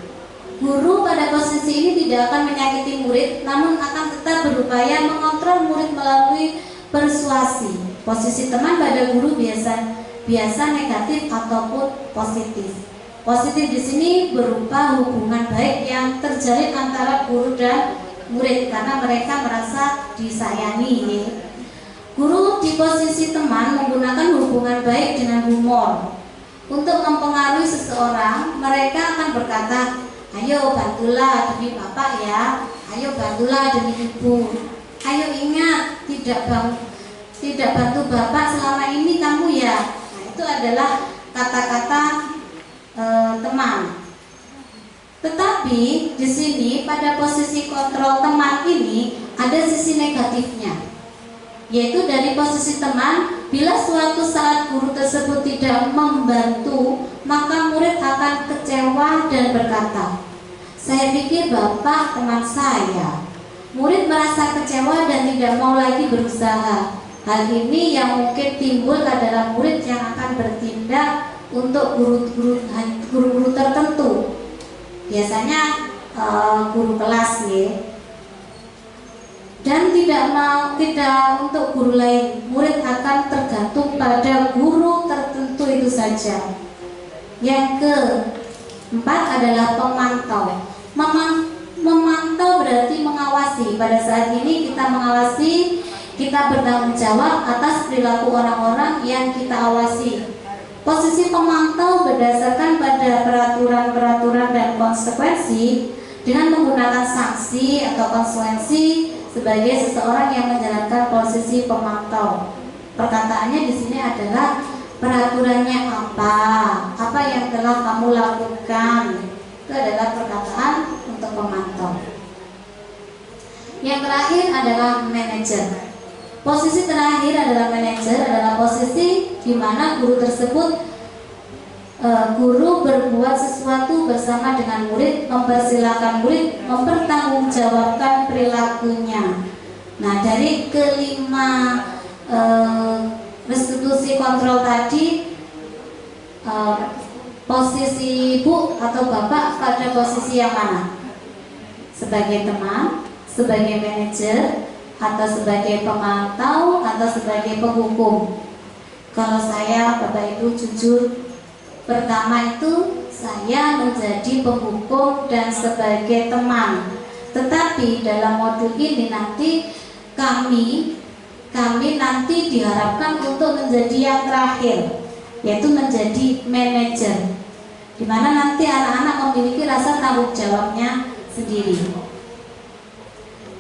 Guru pada posisi ini tidak akan menyakiti murid, namun akan tetap berupaya mengontrol murid melalui persuasi. Posisi teman pada guru biasa negatif ataupun positif. Positif di sini berupa hubungan baik yang terjalin antara guru dan murid karena mereka merasa disayangi. Guru di posisi teman menggunakan hubungan baik dengan humor. Untuk mempengaruhi seseorang, mereka akan berkata, ayo bantulah demi bapak, ya, ayo bantulah demi ibu, ayo ingat tidak bantu bapak selama ini kamu, ya. Nah, itu adalah kata-kata teman. Tetapi di sini pada posisi kontrol teman ini ada sisi negatifnya, yaitu dari posisi teman, bila suatu saat guru tersebut tidak membantu, maka murid akan kecewa dan berkata, "Saya pikir Bapak teman saya." Murid merasa kecewa dan tidak mau lagi berusaha. Hal ini yang mungkin timbul adalah murid yang akan bertindak untuk guru-guru tertentu. Biasanya guru kelas ya. Dan tidak untuk guru lain. Murid akan tergantung pada guru tertentu itu saja. Yang keempat adalah pemantau. Memantau berarti mengawasi. Pada saat ini kita mengawasi, kita bertanggung jawab atas perilaku orang-orang yang kita awasi. Posisi pemantau berdasarkan pada peraturan-peraturan dan konsekuensi dengan menggunakan sanksi atau konsekuensi sebagai seseorang yang menjalankan posisi pemantau. Perkataannya di sini adalah peraturannya apa yang telah kamu lakukan. Itu adalah perkataan untuk pemantau. Yang terakhir adalah manajer. Posisi terakhir adalah manajer, adalah posisi di mana guru tersebut guru berbuat sesuatu bersama dengan murid, mempersilahkan murid mempertanggungjawabkan perilakunya. Nah, dari kelima restitusi kontrol tadi, posisi ibu atau bapak pada posisi yang mana? Sebagai teman, sebagai manajer, atau sebagai pemantau, atau sebagai penghukum? Kalau saya, Bapak Ibu, jujur, pertama itu saya menjadi penghukum dan sebagai teman. Tetapi dalam modul ini nanti kami nanti diharapkan untuk menjadi yang terakhir, yaitu menjadi manajer, di mana nanti anak-anak memiliki rasa tanggung jawabnya sendiri.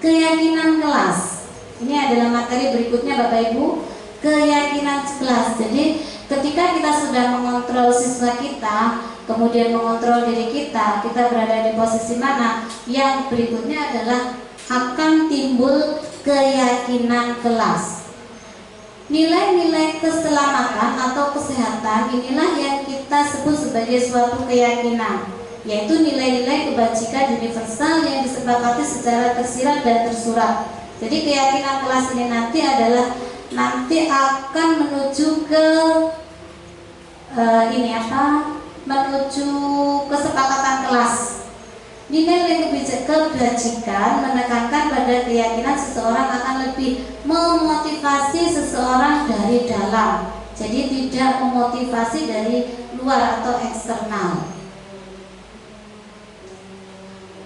Keyakinan kelas. Ini adalah materi berikutnya Bapak Ibu. Keyakinan kelas. Jadi ketika kita sudah mengontrol siswa kita, kemudian mengontrol diri kita berada di posisi mana, yang berikutnya adalah akan timbul keyakinan kelas. Nilai-nilai keselamatan atau kesehatan inilah yang kita sebut sebagai suatu keyakinan, yaitu nilai-nilai kebajikan universal yang disepakati secara tersirat dan tersurat. Jadi keyakinan kelas ini nanti akan menuju ke menuju kesepakatan kelas. Nilai kebajikan menekankan pada keyakinan seseorang akan lebih memotivasi seseorang dari dalam. Jadi tidak memotivasi dari luar atau eksternal.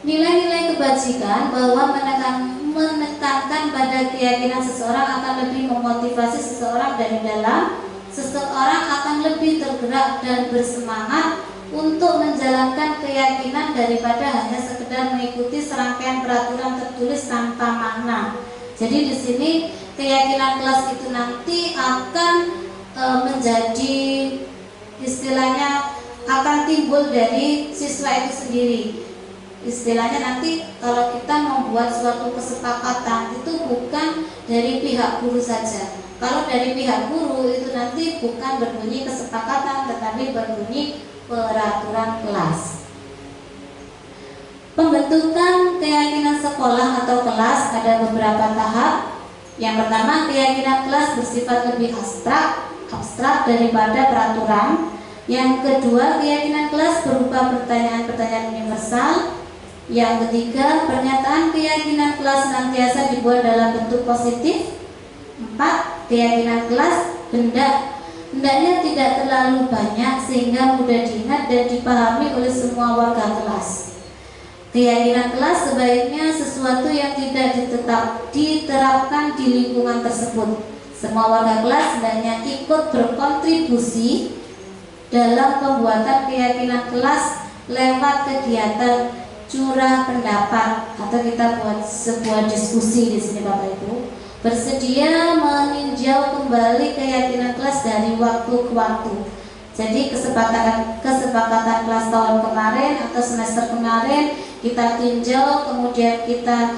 Nilai-nilai kebajikan bahwa menekankan pada keyakinan seseorang akan lebih memotivasi seseorang dari dalam. Seseorang akan lebih tergerak dan bersemangat untuk menjalankan keyakinan daripada hanya sekedar mengikuti serangkaian peraturan tertulis tanpa makna. Jadi di sini keyakinan kelas itu nanti akan menjadi istilahnya akan timbul dari siswa itu sendiri. Istilahnya nanti kalau kita membuat suatu kesepakatan itu bukan dari pihak guru saja. Kalau dari pihak guru itu nanti bukan berbunyi kesepakatan, tetapi berbunyi peraturan kelas. Pembentukan keyakinan sekolah atau kelas ada beberapa tahap. Yang pertama, keyakinan kelas bersifat lebih abstrak daripada peraturan. Yang kedua, keyakinan kelas berupa pertanyaan-pertanyaan universal. Yang ketiga, pernyataan keyakinan kelas senantiasa dibuat dalam bentuk positif. 4. Keyakinan kelas hendaknya tidak terlalu banyak sehingga mudah diingat dan dipahami oleh semua warga kelas. Keyakinan kelas sebaiknya sesuatu yang tidak diterapkan di lingkungan tersebut. Semua warga kelas hendaknya ikut berkontribusi dalam pembuatan keyakinan kelas lewat kegiatan curah pendapat, atau kita buat sebuah diskusi di sini Bapak Ibu. Bersedia meninjau kembali keyakinan kelas dari waktu ke waktu. Jadi kesepakatan kelas tahun kemarin atau semester kemarin kita tinjau, kemudian kita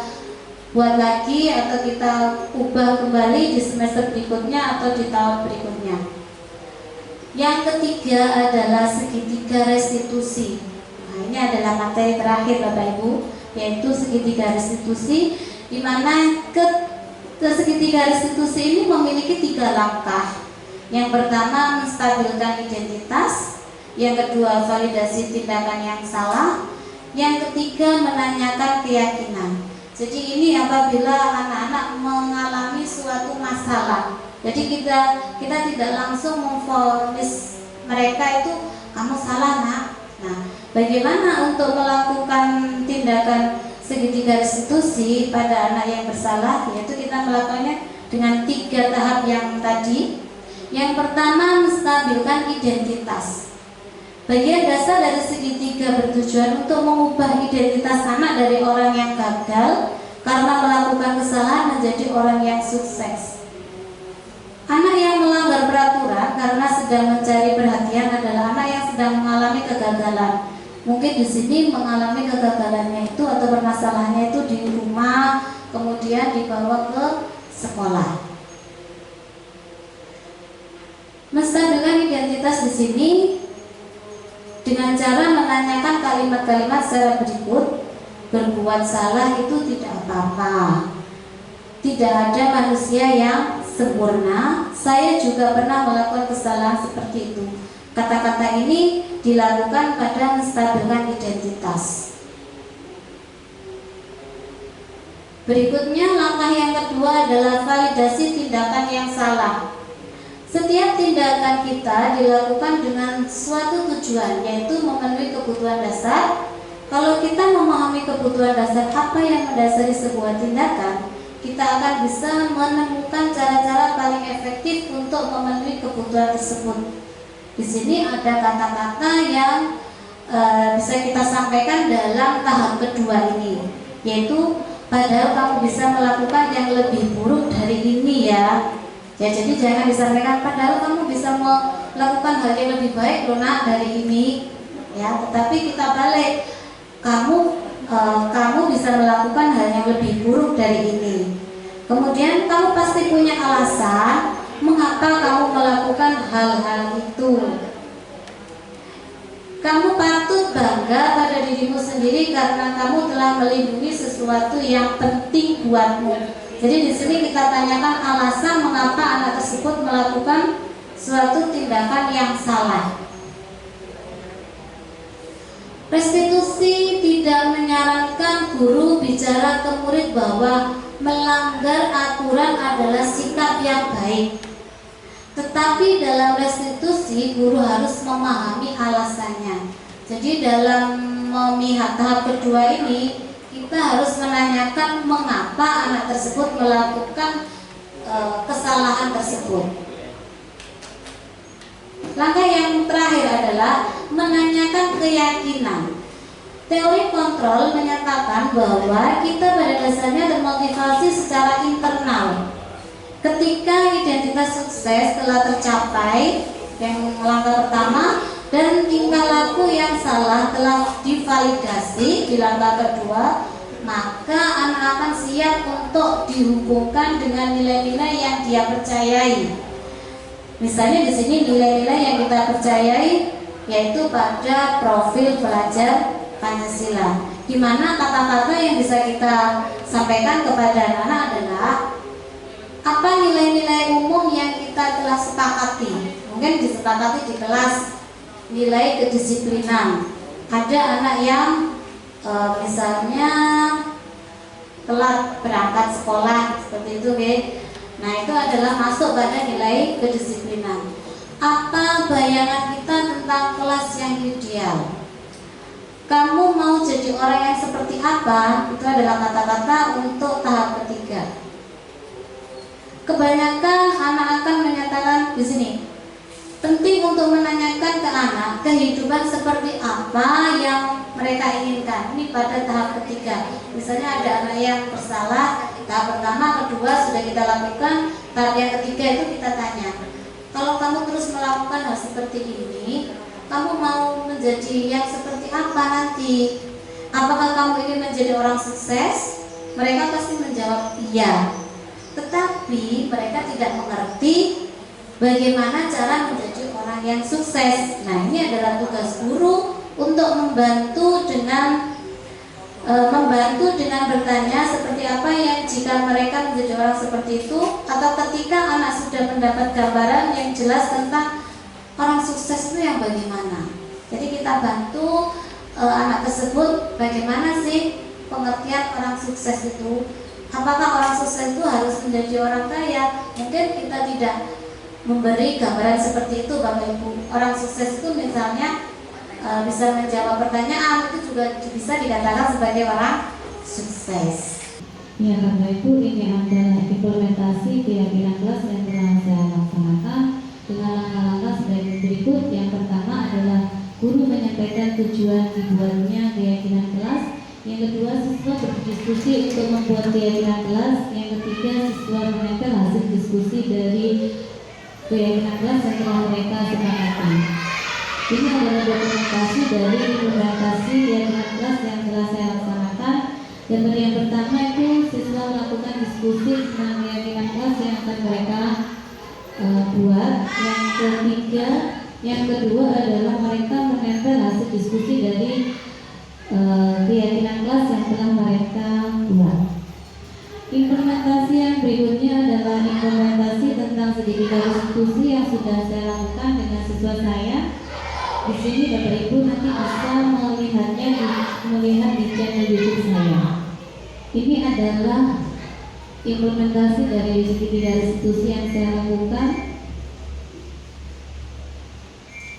buat lagi atau kita ubah kembali di semester berikutnya atau di tahun berikutnya. Yang ketiga adalah segitiga restitusi. Nah, ini adalah materi terakhir Bapak Ibu, yaitu segitiga restitusi, di mana segitiga restitusi ini memiliki 3 langkah. Yang pertama, menstabilkan identitas. Yang kedua, validasi tindakan yang salah. Yang ketiga, menanyakan keyakinan. Jadi ini apabila anak-anak mengalami suatu masalah, jadi kita tidak langsung memvonis mereka itu kamu salah nak. Nah, bagaimana untuk melakukan tindakan segitiga restitusi pada anak yang bersalah, yaitu kita melakukannya dengan 3 tahap yang tadi. Yang pertama, menstabilkan identitas. Bagian dasar dari segitiga bertujuan untuk mengubah identitas anak dari orang yang gagal karena melakukan kesalahan menjadi orang yang sukses. Anak yang melanggar peraturan karena sedang mencari perhatian adalah anak yang sedang mengalami kegagalan. Mungkin di sini mengalami kegagalannya itu atau permasalahannya itu di rumah, kemudian dibawa ke sekolah. Menstabilkan identitas di sini dengan cara menanyakan kalimat-kalimat secara berikut. Berbuat salah itu tidak apa-apa. Tidak ada manusia yang sempurna. Saya juga pernah melakukan kesalahan seperti itu. Kata-kata ini dilakukan pada menstabilkan identitas. Berikutnya, langkah yang kedua adalah validasi tindakan yang salah. Setiap tindakan kita dilakukan dengan suatu tujuan, yaitu memenuhi kebutuhan dasar. Kalau kita memahami kebutuhan dasar apa yang mendasari sebuah tindakan, kita akan bisa menemukan cara-cara paling efektif untuk memenuhi kebutuhan tersebut. Di sini ada kata-kata yang bisa kita sampaikan dalam tahap kedua ini, yaitu padahal kamu bisa melakukan yang lebih buruk dari ini ya. Ya, jadi jangan disampaikan padahal kamu bisa melakukan hal yang lebih baik loh nak dari ini ya, tetapi kita balik, kamu bisa melakukan hal yang lebih buruk dari ini. Kemudian kamu pasti punya alasan mengapa kamu melakukan hal-hal itu. Kamu patut bangga pada dirimu sendiri karena kamu telah melindungi sesuatu yang penting buatmu. Jadi di sini kita tanyakan alasan mengapa anak tersebut melakukan suatu tindakan yang salah. Restitusi tidak menyarankan guru bicara ke murid bahwa melanggar aturan adalah sikap yang baik. Tetapi dalam restitusi guru harus memahami alasannya. Jadi dalam memihak tahap kedua ini kita harus menanyakan mengapa anak tersebut melakukan kesalahan tersebut. Langkah yang terakhir adalah menanyakan keyakinan. Teori kontrol menyatakan bahwa kita pada dasarnya termotivasi secara internal. Ketika identitas sukses telah tercapai, yang langkah pertama, dan tingkah laku yang salah telah divalidasi di langkah kedua, maka anak akan siap untuk dihubungkan dengan nilai-nilai yang dia percayai. Misalnya di sini nilai-nilai yang kita percayai yaitu pada profil pelajar Pancasila, di mana kata-kata yang bisa kita sampaikan kepada anak-anak adalah apa nilai-nilai umum yang kita telah sepakati. Mungkin disepakati di kelas nilai kedisiplinan. Ada anak yang misalnya telat berangkat sekolah seperti itu, nah itu adalah masuk pada nilai kedisiplinan. Apa bayangan kita tentang kelas yang ideal? Kamu mau jadi orang yang seperti apa? Itu adalah kata-kata untuk tahap ketiga. Kebanyakan anak akan menyatakan di sini, penting untuk menanyakan ke anak kehidupan seperti apa yang mereka inginkan. Ini pada tahap ketiga. Misalnya ada anak yang bersalah, tahap pertama, kedua sudah kita lakukan. Tahap yang ketiga itu kita tanya, kalau kamu terus melakukan hal seperti ini, kamu mau menjadi yang seperti apa nanti? Apakah kamu ingin menjadi orang sukses? mereka pasti menjawab iya. Tetapi mereka tidak mengerti bagaimana cara menjadi orang yang sukses. Nah, ini adalah tugas guru untuk membantu dengan bertanya seperti apa yang jika mereka menjadi orang seperti itu, atau ketika anak sudah mendapat gambaran yang jelas tentang orang sukses itu yang bagaimana. Jadi kita bantu anak tersebut bagaimana sih pengertian orang sukses itu. Apakah orang sukses itu harus menjadi orang kaya? Mungkin kita tidak memberi gambaran seperti itu, Bapak Ibu. Orang sukses itu misalnya bisa menjawab pertanyaan, itu juga bisa dikatakan sebagai orang sukses. Ya Bapak Ibu, ini adalah implementasi keyakinan kelas yang telah saya laksanakan dengan langkah-langkah sebagai berikut. Yang pertama adalah guru menyampaikan tujuan dibuatnya keyakinan kelas. Yang kedua, siswa berdiskusi untuk membuat keyakinan kelas. Yang ketiga, siswa menempel hasil diskusi dari keyakinan kelas yang telah mereka sepakati. Ini adalah dokumentasi dari implementasi keyakinan kelas yang telah saya laksanakan. Dan yang pertama itu siswa melakukan diskusi tentang keyakinan kelas yang akan mereka buat. Yang kedua adalah mereka menempel hasil diskusi dari keyakinan kelas yang telah mereka buat. Implementasi yang berikutnya adalah implementasi tentang segitiga diskusi yang sudah saya lakukan dengan siswa saya. Di sini Bapak Ibu nanti bisa melihat di channel YouTube saya. Ini adalah implementasi dari segitiga restitusi yang saya lakukan,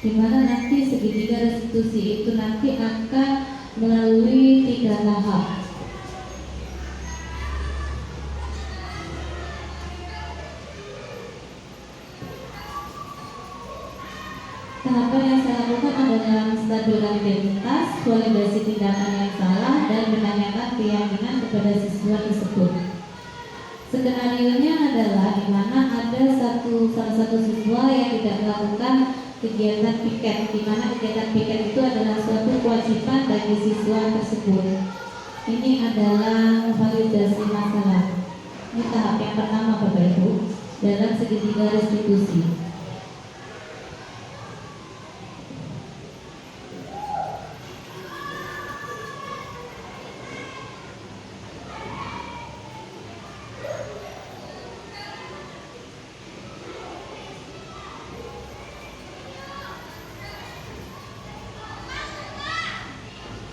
di mana nanti segitiga restitusi itu nanti akan melalui 3 tahap. Tahapan yang saya lakukan adalah menstabilkan identitas, validasi tindakan yang salah, dan menanyakan keyakinan kepada siswa tersebut. Skenario-nya adalah di mana ada salah satu siswa yang tidak melakukan kegiatan piket, di mana kegiatan piket itu adalah suatu kewajiban bagi siswa tersebut. Ini adalah validasi masalah. Ini tahap yang pertama Bapak Ibu dalam segitiga restitusi.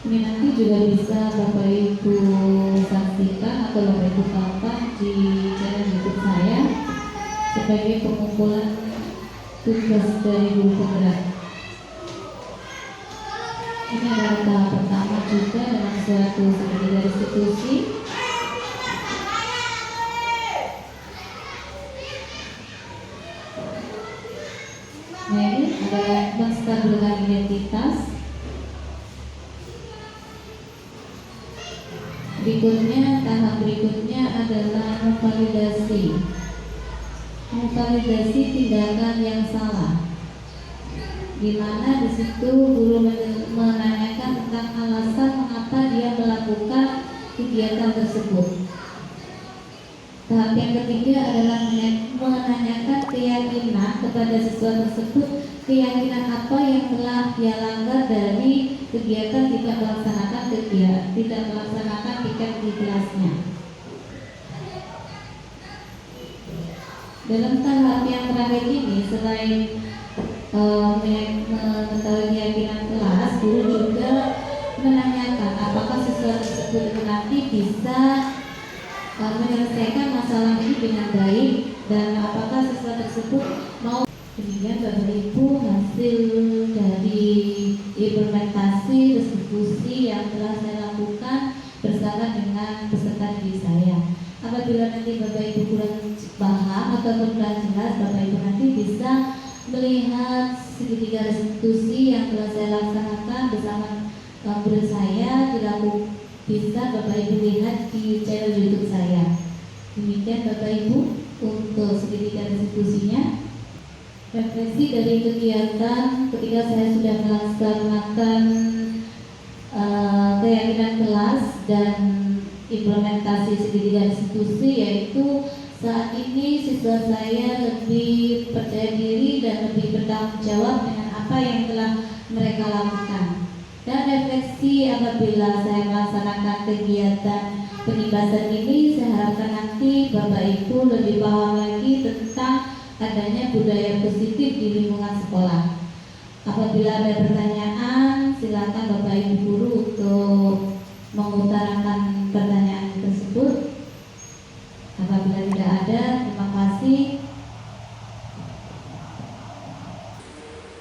Ini nanti juga bisa Bapak Ibu saksikan atau Bapak Ibu tonton di channel YouTube saya sebagai pengumpulan tugas dari guru penggerak. Ini adalah tahap pertama juga dengan suatu segitiga restitusi. Nah, ini adalah menstabilkan identitas. Tahap berikutnya adalah memvalidasi tindakan yang salah, di mana di situ guru menanyakan tentang alasan mengapa dia melakukan kegiatan tersebut. Tahap yang ketiga adalah menanyakan keyakinan kepada siswa tersebut, keyakinan apa yang telah dia langgar dari kegiatan tidak melaksanakan piket di kelasnya. Dalam tahap yang terakhir ini, selain mengetahui keyakinan kelas, guru juga menanyakan apakah siswa tersebut nanti bisa menyelesaikan masalah ini dengan baik, dan apakah siswa tersebut mau. Demikian Bapak Ibu hasil dari implementasi restitusi yang telah saya lakukan bersama dengan peserta didik saya. Apabila nanti Bapak Ibu kurang paham atau kurang jelas, Bapak Ibu nanti bisa melihat segitiga restitusi yang telah saya laksanakan bersama guru saya, bisa Bapak Ibu lihat di channel YouTube saya. Demikian Bapak Ibu untuk segitiga restitusinya. Refleksi dari kegiatan ketika saya sudah melaksanakan keyakinan kelas dan implementasi segitiga institusi, yaitu saat ini siswa saya lebih percaya diri dan lebih bertanggung jawab dengan apa yang telah mereka lakukan. Dan refleksi apabila saya melaksanakan kegiatan pengibasan ini, saya harapkan nanti Bapak Ibu lebih paham lagi tentang adanya budaya positif di lingkungan sekolah. Apabila ada pertanyaan, silakan Bapak Ibu guru untuk mengutarakan pertanyaan tersebut. Apabila tidak ada, terima kasih.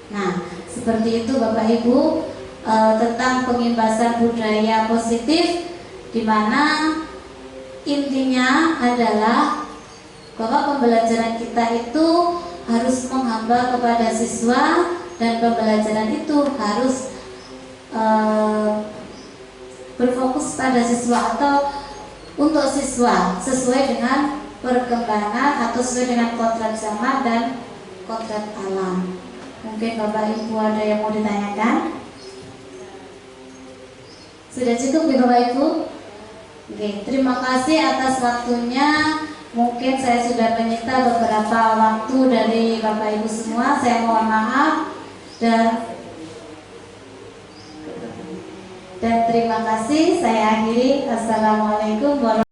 Nah, seperti itu Bapak Ibu tentang pengibasan budaya positif, di mana intinya adalah bahwa pembelajaran kita itu harus menghamba kepada siswa dan pembelajaran itu harus berfokus pada siswa atau untuk siswa sesuai dengan perkembangan atau sesuai dengan kodrat zaman dan kodrat alam. Mungkin Bapak Ibu ada yang mau ditanyakan? Sudah cukup ya Bapak Ibu? Oke, terima kasih atas waktunya. Mungkin saya sudah menyita beberapa waktu dari Bapak Ibu semua. Saya mohon maaf dan terima kasih. Saya akhiri. Assalamualaikum warahmatullahi wabarakatuh.